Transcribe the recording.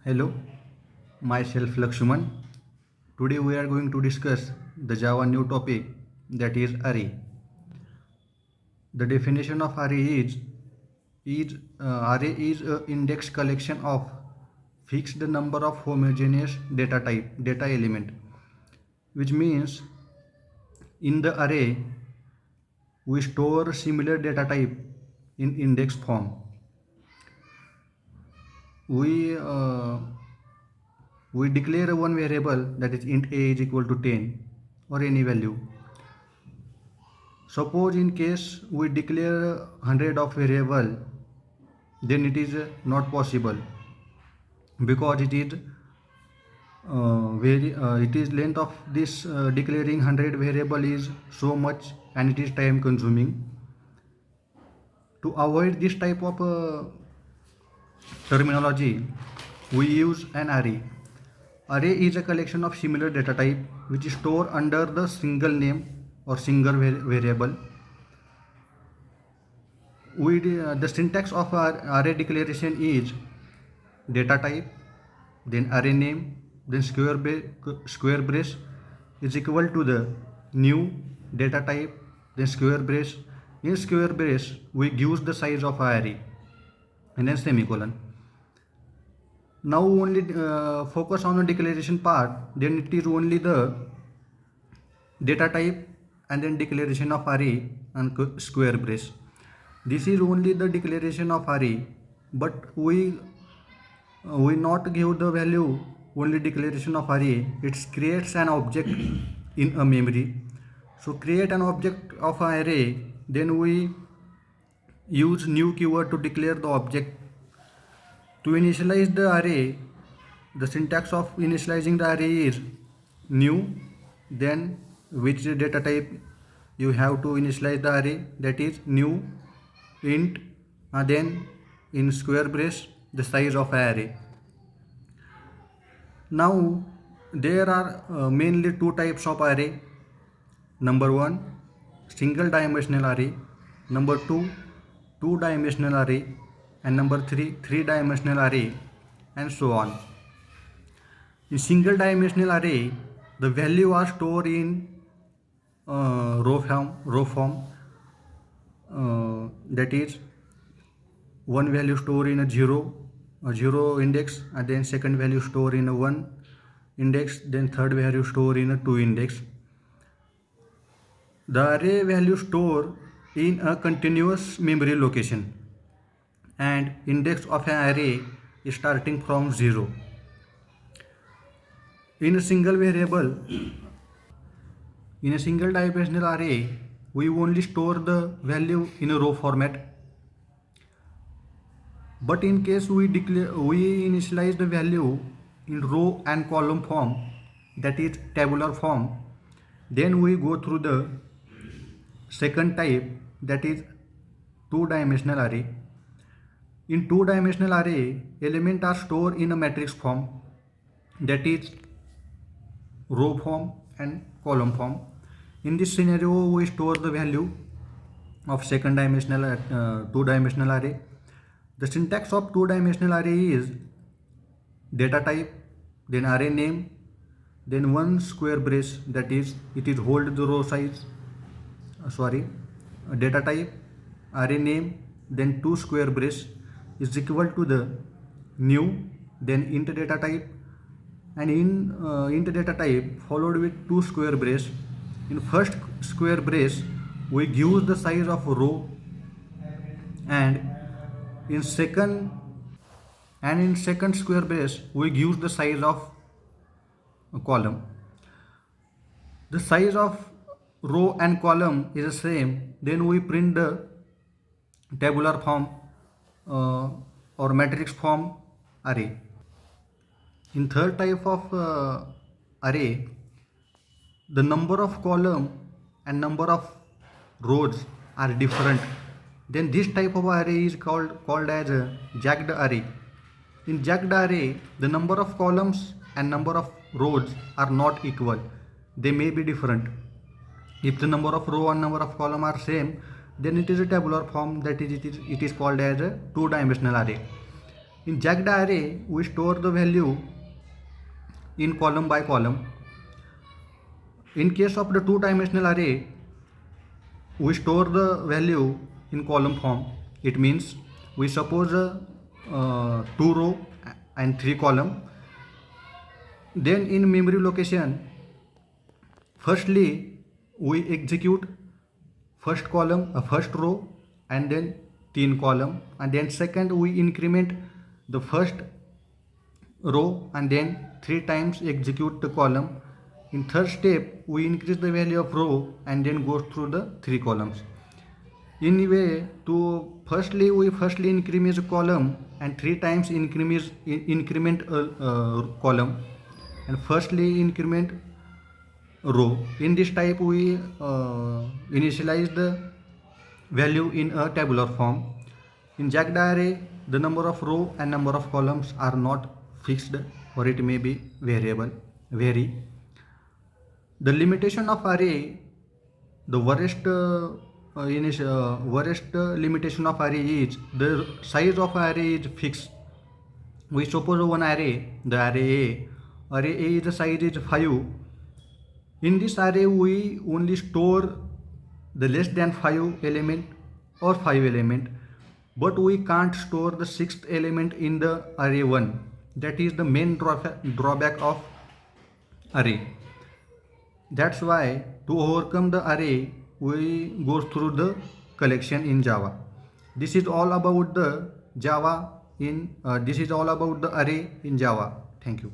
Hello, myself Lakshman. Today we are going to discuss the Java new topic, that is array. The definition of array is array is a index collection of fixed number of homogeneous data element, which means in the array we store similar data type in index form. We uh, we declare one variable, that is int a is equal to 10 or any value. Suppose in case we declare 100 of variable, then it is not possible, because it is length of this declaring 100 variable is so much, and it is time consuming. To avoid this type of terminology, we use an array. Array is a collection of similar data type which is stored under the single name or single variable. The syntax of our array declaration is data type, then array name, then square brace is equal to the new data type, then square brace. In square brace we use the size of array and then semicolon. Now only focus on the declaration part, then it is only the data type and then declaration of array and square brace. This is only the declaration of array, but we not give the value only declaration of array. It creates an object in a memory. So create an object of an array, then we use new keyword to declare the object. To initialize the array, the syntax of initializing the array is new, then which data type you have to initialize the array, that is new int, and then in square brace the size of array. Now there are mainly two types of array. Number one, single dimensional array. Number two, two-dimensional array. And number three, three-dimensional array, and so on. In single dimensional array, the value are stored in row form. That is, one value stored in a zero index, and then second value stored in a 1 index, then third value stored in a 2 index. The array value stored in a continuous memory location, and index of an array is starting from 0. In a single dimensional array, we only store the value in a row format. But in case we initialize the value in row and column form, that is tabular form, then we go through the second type, that is two-dimensional array. In two-dimensional array, elements are stored in a matrix form, that is row form and column form. In this scenario, we store the value of two-dimensional array. The syntax of two-dimensional array is data type, then array name, then one square brace, that is it is hold the row size. Data type, array name, then two square brace is equal to the new, then int data type, and in int data type followed with two square brace. In first square brace we give the size of row, and in second square brace we give the size of a column. The size of row and column is the same, then we print the tabular form or matrix form array. In third type of array, the number of column and number of rows are different. Then this type of array is called as a jagged array. In jagged array, the number of columns and number of rows are not equal. They may be different. If the number of row and number of column are same, then it is a tabular form, that is it is called as a two-dimensional array. In jagged array, we store the value in column by column. In case of the two-dimensional array, we store the value in column form. It means we suppose two row and three column. Then in memory location, firstly we execute first column, first row, and then 3 column, and then second we increment the first row and then 3 times execute the column. In third step we increase the value of row and then goes through the 3 columns. In a way, to firstly increment a column and 3 times increment a column, and firstly increment row. In this type we initialize the value in a tabular form. In jagged array, the number of row and number of columns are not fixed, or it may be vary. The limitation of array, the worst limitation of array is the size of array is fixed. We suppose one array, the array A is the size is 5. In this array we only store the less than 5 element or 5 element, but we can't store the 6th element in the array 1. That is the main drawback of array. That's why to overcome the array we go through the collection in Java. This is all about the array in Java. Thank you.